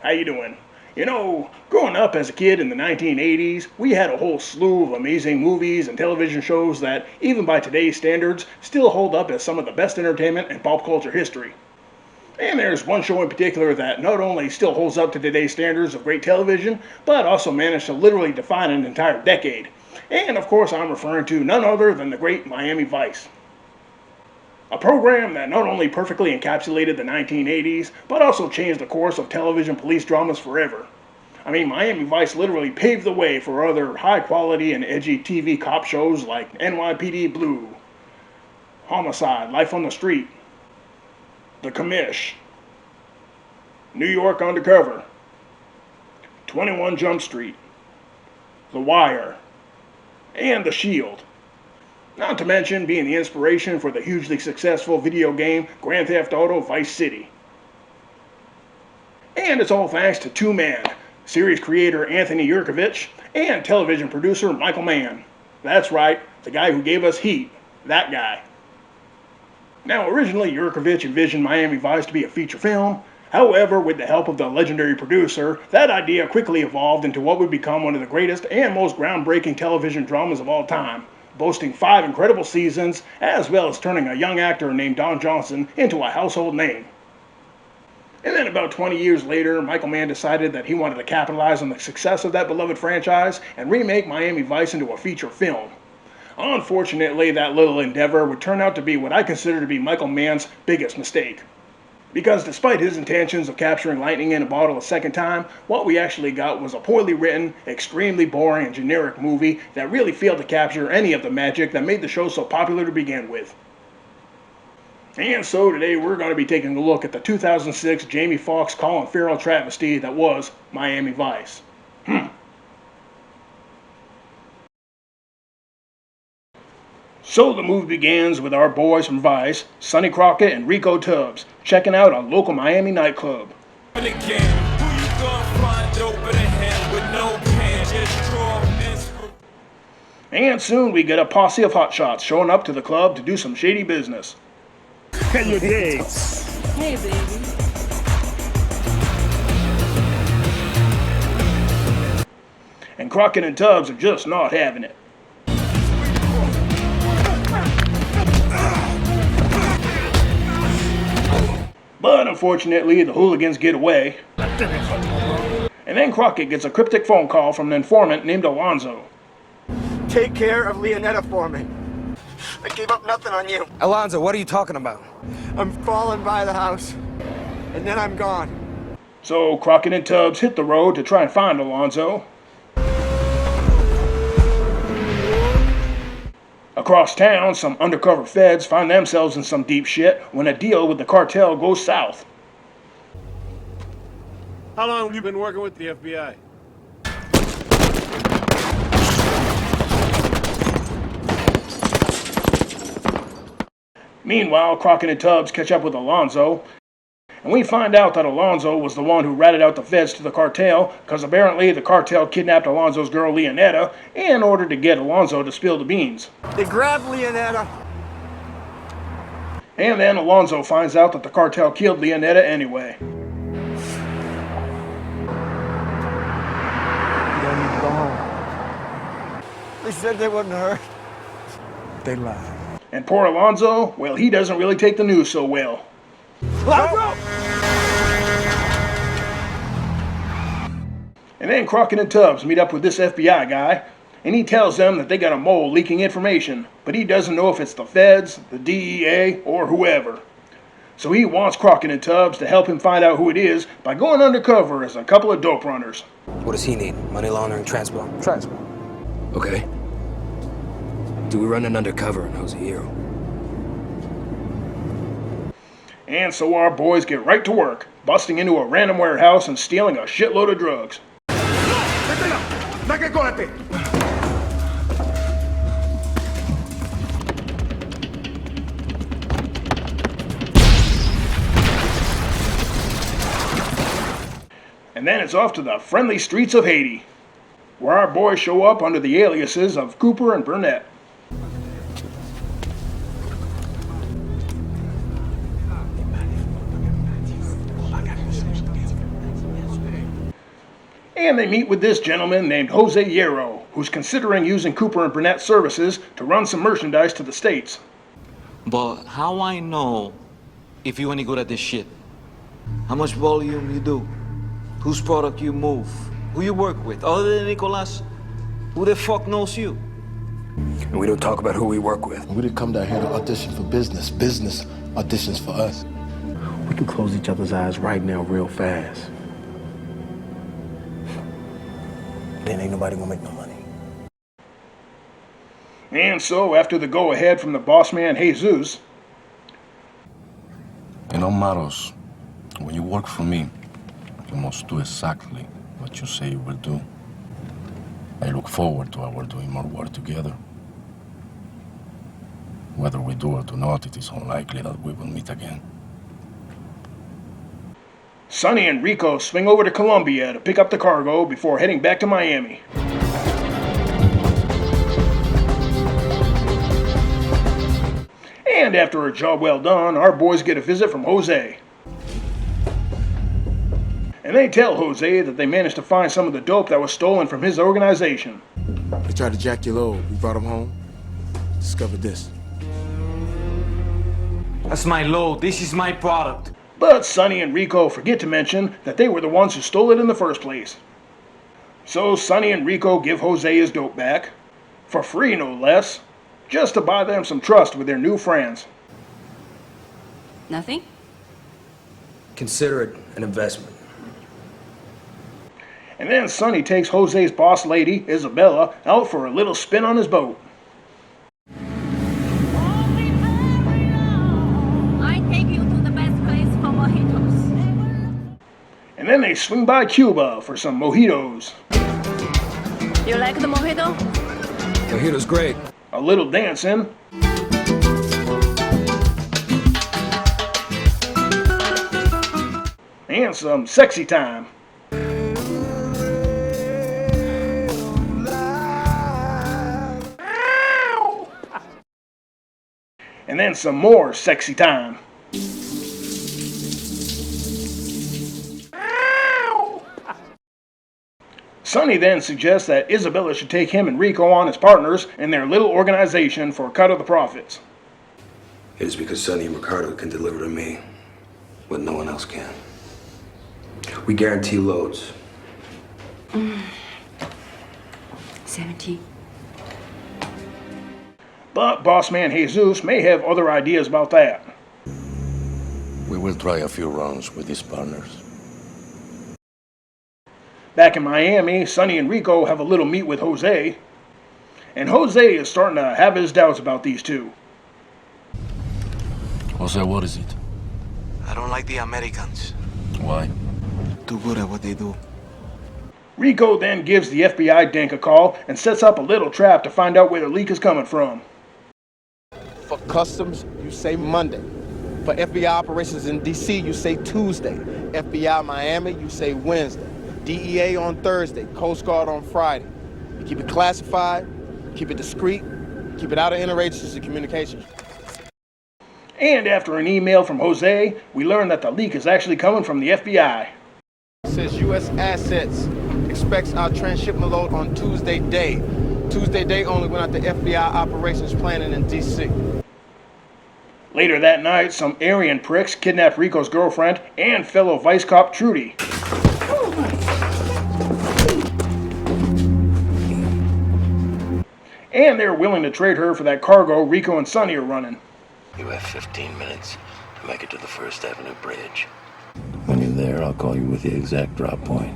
How you doing? Growing up as a kid in the 1980s, we had a whole slew of amazing movies and television shows that, even by today's standards, still hold up as some of the best entertainment in pop culture history. And there's one show in particular that not only still holds up to today's standards of great television, but also managed to literally define an entire decade. And of course, I'm referring to none other than the great Miami Vice. A program that not only perfectly encapsulated the 1980s, but also changed the course of television police dramas forever. I mean, Miami Vice literally paved the way for other high quality and edgy TV cop shows like NYPD Blue, Homicide, Life on the Street, The Commish, New York Undercover, 21 Jump Street, The Wire, and The Shield. Not to mention being the inspiration for the hugely successful video game Grand Theft Auto Vice City. And it's all thanks to two men, series creator Anthony Yerkovich and television producer Michael Mann. That's right, the guy who gave us Heat, that guy. Now, originally Yerkovich envisioned Miami Vice to be a feature film. However, with the help of the legendary producer, that idea quickly evolved into what would become one of the greatest and most groundbreaking television dramas of all time, boasting 5 incredible seasons, as well as turning a young actor named Don Johnson into a household name. And then about 20 years later, Michael Mann decided that he wanted to capitalize on the success of that beloved franchise and remake Miami Vice into a feature film. Unfortunately, that little endeavor would turn out to be what I consider to be Michael Mann's biggest mistake. Because despite his intentions of capturing lightning in a bottle a second time, what we actually got was a poorly written, extremely boring and generic movie that really failed to capture any of the magic that made the show so popular to begin with. And so today we're going to be taking a look at the 2006 Jamie Foxx Colin Farrell travesty that was Miami Vice. So the movie begins with our boys from Vice, Sonny Crockett and Rico Tubbs, checking out a local Miami nightclub. And soon we get a posse of hotshots showing up to the club to do some shady business. Can you dig? Hey, baby. And Crockett and Tubbs are just not having it. But unfortunately, the hooligans get away. And then Crockett gets a cryptic phone call from an informant named Alonzo. Take care of Leonetta for me. I gave up nothing on you. Alonzo, what are you talking about? I'm falling by the house, and then I'm gone. So Crockett and Tubbs hit the road to try and find Alonzo. Across town, some undercover feds find themselves in some deep shit when a deal with the cartel goes south. How long have you been working with the FBI? Meanwhile, Crockett and Tubbs catch up with Alonzo, and we find out that Alonzo was the one who ratted out the feds to the cartel, because apparently the cartel kidnapped Alonzo's girl Leonetta in order to get Alonzo to spill the beans. They grabbed Leonetta. And then Alonzo finds out that the cartel killed Leonetta anyway. Then I'm gone. They said they wouldn't hurt. They lied. And poor Alonzo, well, he doesn't really take the news so well. And then Crockett and Tubbs meet up with this FBI guy, and he tells them that they got a mole leaking information, but he doesn't know if it's the feds, the DEA, or whoever. So he wants Crockett and Tubbs to help him find out who it is by going undercover as a couple of dope runners. What does he need? Money laundering, transport? Transport. Okay. Do we run an undercover and who's a hero? And so our boys get right to work, busting into a random warehouse and stealing a shitload of drugs. And then it's off to the friendly streets of Haiti, where our boys show up under the aliases of Cooper and Burnett. And they meet with this gentleman named Jose Hierro, who's considering using Cooper and Burnett's services to run some merchandise to the States. But how I know if you any good at this shit? How much volume you do? Whose product you move? Who you work with? Other than Nicolas, who the fuck knows you? And we don't talk about who we work with. We didn't come down here to audition for business. Business auditions for us. We can close each other's eyes right now real fast. Then ain't nobody gonna make no money. And so, after the go-ahead from the boss man Jesus, In all matters, when you work for me, you must do exactly what you say you will do. I look forward to our doing more work together. Whether we do or do not, it is unlikely that we will meet again. Sonny and Rico swing over to Colombia to pick up the cargo before heading back to Miami. And after a job well done, our boys get a visit from Jose. And they tell Jose that they managed to find some of the dope that was stolen from his organization. They tried to jack your load. We brought them home. Discovered this. That's my load. This is my product. But Sonny and Rico forget to mention that they were the ones who stole it in the first place. So Sonny and Rico give Jose his dope back, for free no less, just to buy them some trust with their new friends. Nothing? Consider it an investment. And then Sonny takes Jose's boss lady, Isabella, out for a little spin on his boat. I take you to the best place for mojitos. And then they swing by Cuba for some mojitos. You like the mojito? Mojito's great. A little dancing. And some sexy time. And then some more sexy time. Sonny then suggests that Isabella should take him and Rico on as partners in their little organization for a cut of the profits. It is because Sonny and Ricardo can deliver to me what no one else can. We guarantee loads. 17. But boss man Jesus may have other ideas about that. We will try a few runs with these partners. Back in Miami, Sonny and Rico have a little meet with Jose. And Jose is starting to have his doubts about these two. Jose, what is it? I don't like the Americans. Why? Too good at what they do. Rico then gives the FBI Dank a call and sets up a little trap to find out where the leak is coming from. For customs, you say Monday. For FBI operations in DC, you say Tuesday. FBI Miami, you say Wednesday. DEA on Thursday, Coast Guard on Friday. You keep it classified, keep it discreet, keep it out of interagency communication. And after an email from Jose, we learn that the leak is actually coming from the FBI. It says U.S. assets. Expects our transshipment load on Tuesday day. Tuesday day only went out to FBI operations planning in D.C. Later that night, some Aryan pricks kidnap Rico's girlfriend and fellow vice cop Trudy. And they're willing to trade her for that cargo Rico and Sonny are running. You have 15 minutes to make it to the First Avenue Bridge. When you're there, I'll call you with the exact drop point.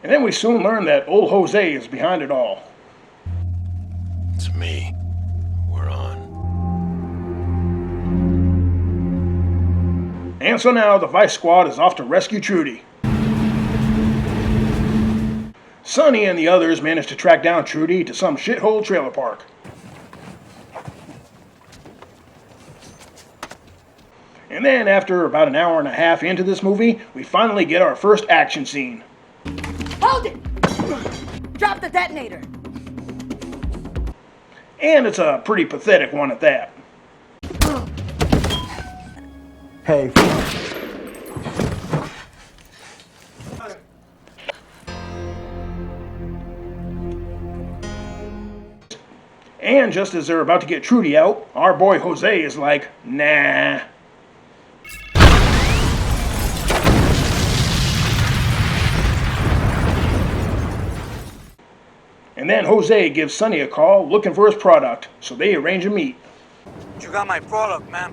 And then we soon learn that old Jose is behind it all. It's me. We're on. And so now the Vice Squad is off to rescue Trudy. Sonny and the others manage to track down Trudy to some shithole trailer park. And then after about an hour and a half into this movie, we finally get our first action scene. Hold it! Drop the detonator! And it's a pretty pathetic one at that. Hey. And just as they're about to get Trudy out, our boy Jose is like, nah. And then Jose gives Sonny a call looking for his product, so they arrange a meet. You got my product, man.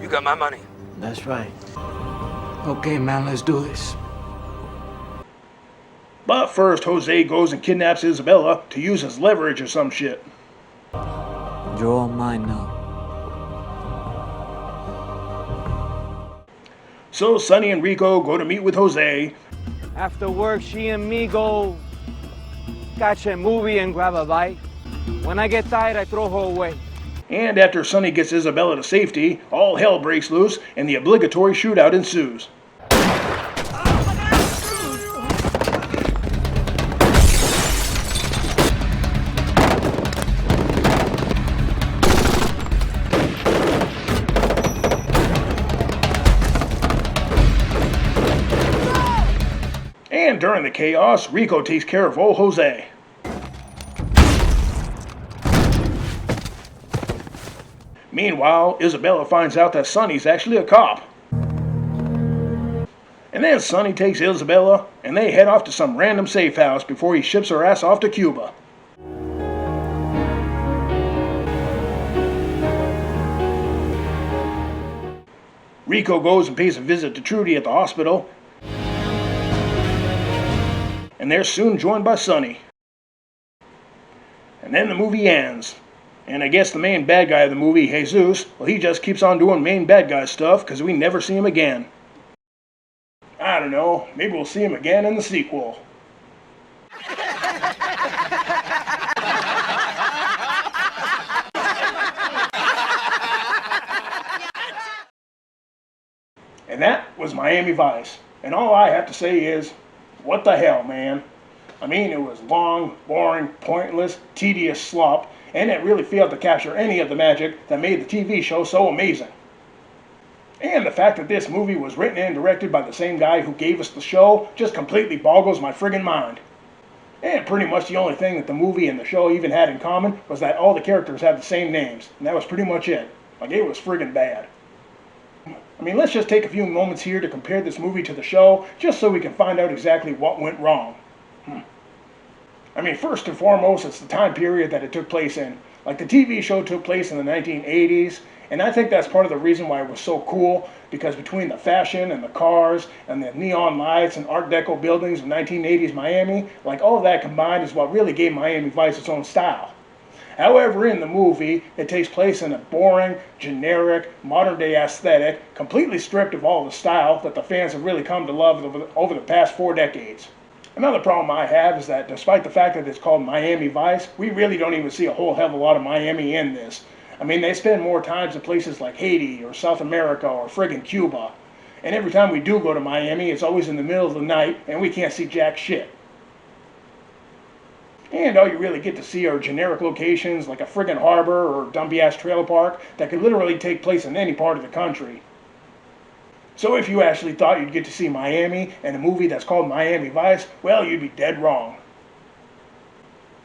You got my money. That's right. Okay, man, let's do this. But first, Jose goes and kidnaps Isabella to use as leverage or some shit. You're all mine now. So Sonny and Rico go to meet with Jose. After work, she and me go catch a movie and grab a bite. When I get tired, I throw her away. And after Sonny gets Isabella to safety, all hell breaks loose and the obligatory shootout ensues. And during the chaos, Rico takes care of old Jose. Meanwhile, Isabella finds out that Sonny's actually a cop. And then Sonny takes Isabella, and they head off to some random safe house before he ships her ass off to Cuba. Rico goes and pays a visit to Trudy at the hospital, and they're soon joined by Sonny. And then the movie ends. And I guess the main bad guy of the movie, Jesus, well, he just keeps on doing main bad guy stuff because we never see him again. I don't know, maybe we'll see him again in the sequel. And that was Miami Vice. And all I have to say is, what the hell, man? I mean, it was long, boring, pointless, tedious slop, and it really failed to capture any of the magic that made the TV show so amazing. And the fact that this movie was written and directed by the same guy who gave us the show just completely boggles my friggin' mind. And pretty much the only thing that the movie and the show even had in common was that all the characters had the same names, and that was pretty much it. Like, it was friggin' bad. I mean, let's just take a few moments here to compare this movie to the show, just so we can find out exactly what went wrong. I mean, first and foremost, it's the time period that it took place in. Like, the TV show took place in the 1980s, and I think that's part of the reason why it was so cool, because between the fashion and the cars and the neon lights and Art Deco buildings of 1980s Miami, like, all of that combined is what really gave Miami Vice its own style. However, in the movie, it takes place in a boring, generic, modern-day aesthetic, completely stripped of all the style that the fans have really come to love over the past 4 decades. Another problem I have is that despite the fact that it's called Miami Vice, we really don't even see a whole hell of a lot of Miami in this. I mean, they spend more times in places like Haiti or South America or friggin' Cuba. And every time we do go to Miami, it's always in the middle of the night and we can't see jack shit. And all you really get to see are generic locations like a friggin' harbor or dumpy-ass trailer park that could literally take place in any part of the country. So if you actually thought you'd get to see Miami in a movie that's called Miami Vice, well, you'd be dead wrong.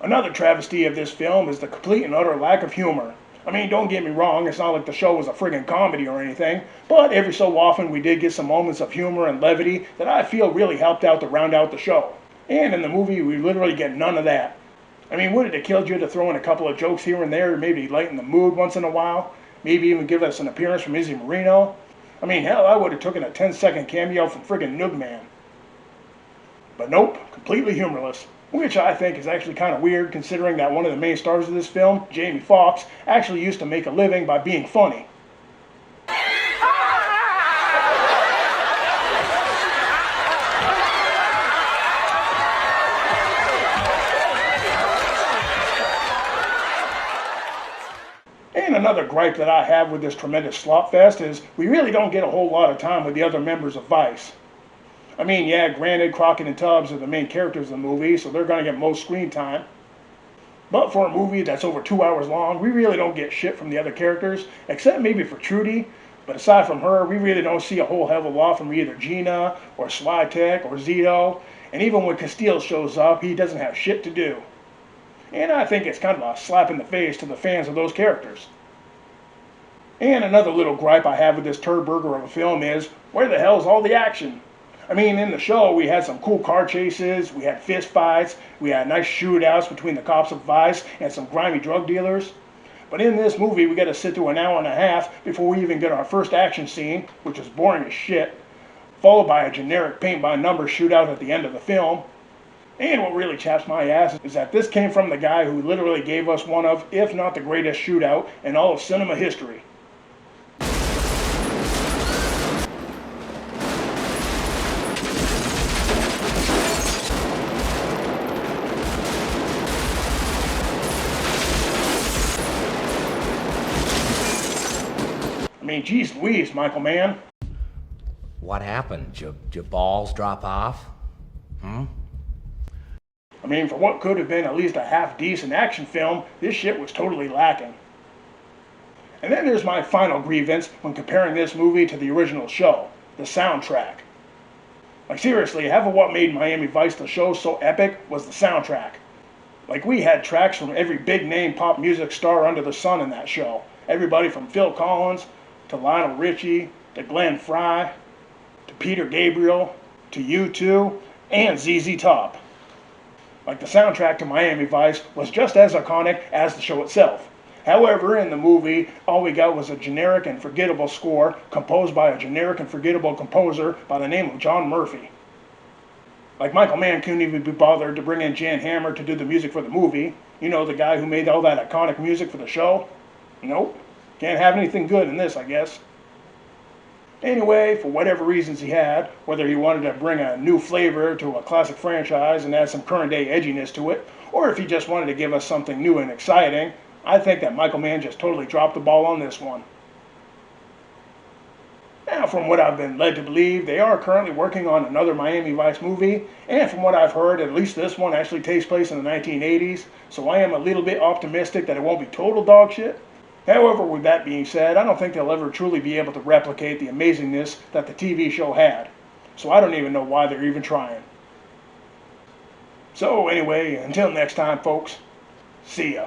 Another travesty of this film is the complete and utter lack of humor. I mean, don't get me wrong, it's not like the show was a friggin' comedy or anything, but every so often we did get some moments of humor and levity that I feel really helped out to round out the show. And in the movie, we literally get none of that. I mean, would it have killed you to throw in a couple of jokes here and there to maybe lighten the mood once in a while? Maybe even give us an appearance from Izzy Marino? I mean, hell, I would have taken a 10-second cameo from friggin' Noogman. But nope, completely humorless. Which I think is actually kind of weird considering that one of the main stars of this film, Jamie Foxx, actually used to make a living by being funny. And another gripe that I have with this tremendous slop fest is we really don't get a whole lot of time with the other members of Vice. I mean, yeah, granted, Crockett and Tubbs are the main characters of the movie, so they're going to get most screen time. But for a movie that's over 2 hours long, we really don't get shit from the other characters, except maybe for Trudy. But aside from her, we really don't see a whole hell of a lot from either Gina, or Switek, or Zito. And even when Castile shows up, he doesn't have shit to do. and I think it's kind of a slap in the face to the fans of those characters. And another little gripe I have with this turd burger of a film is, where the hell's all the action? I mean, in the show, we had some cool car chases, we had fist fights, we had nice shootouts between the cops of Vice and some grimy drug dealers. But in this movie, we got to sit through an hour and a half before we even get our first action scene, which is boring as shit, followed by a generic paint-by-numbers shootout at the end of the film. And what really chaps my ass is that this came from the guy who literally gave us one of, if not the greatest shootout in all of cinema history. I mean, geez Louise, Michael Mann. What happened? Your balls drop off? I mean, for what could have been at least a half-decent action film, this shit was totally lacking. And then there's my final grievance when comparing this movie to the original show, the soundtrack. Like seriously, half of what made Miami Vice the show so epic was the soundtrack. Like we had tracks from every big-name pop music star under the sun in that show. Everybody from Phil Collins, to Lionel Richie, to Glenn Frey, to Peter Gabriel, to U2, and ZZ Top. Like the soundtrack to Miami Vice was just as iconic as the show itself. However, in the movie, all we got was a generic and forgettable score composed by a generic and forgettable composer by the name of John Murphy. Like Michael Mann couldn't even be bothered to bring in Jan Hammer to do the music for the movie. You know, the guy who made all that iconic music for the show? Nope. Can't have anything good in this, I guess. Anyway, for whatever reasons he had, whether he wanted to bring a new flavor to a classic franchise and add some current day edginess to it, or if he just wanted to give us something new and exciting, I think that Michael Mann just totally dropped the ball on this one. Now, from what I've been led to believe, they are currently working on another Miami Vice movie, and from what I've heard, at least this one actually takes place in the 1980s, so I am a little bit optimistic that it won't be total dog shit. However, with that being said, I don't think they'll ever truly be able to replicate the amazingness that the TV show had. So I don't even know why they're even trying. So anyway, until next time, folks, see ya.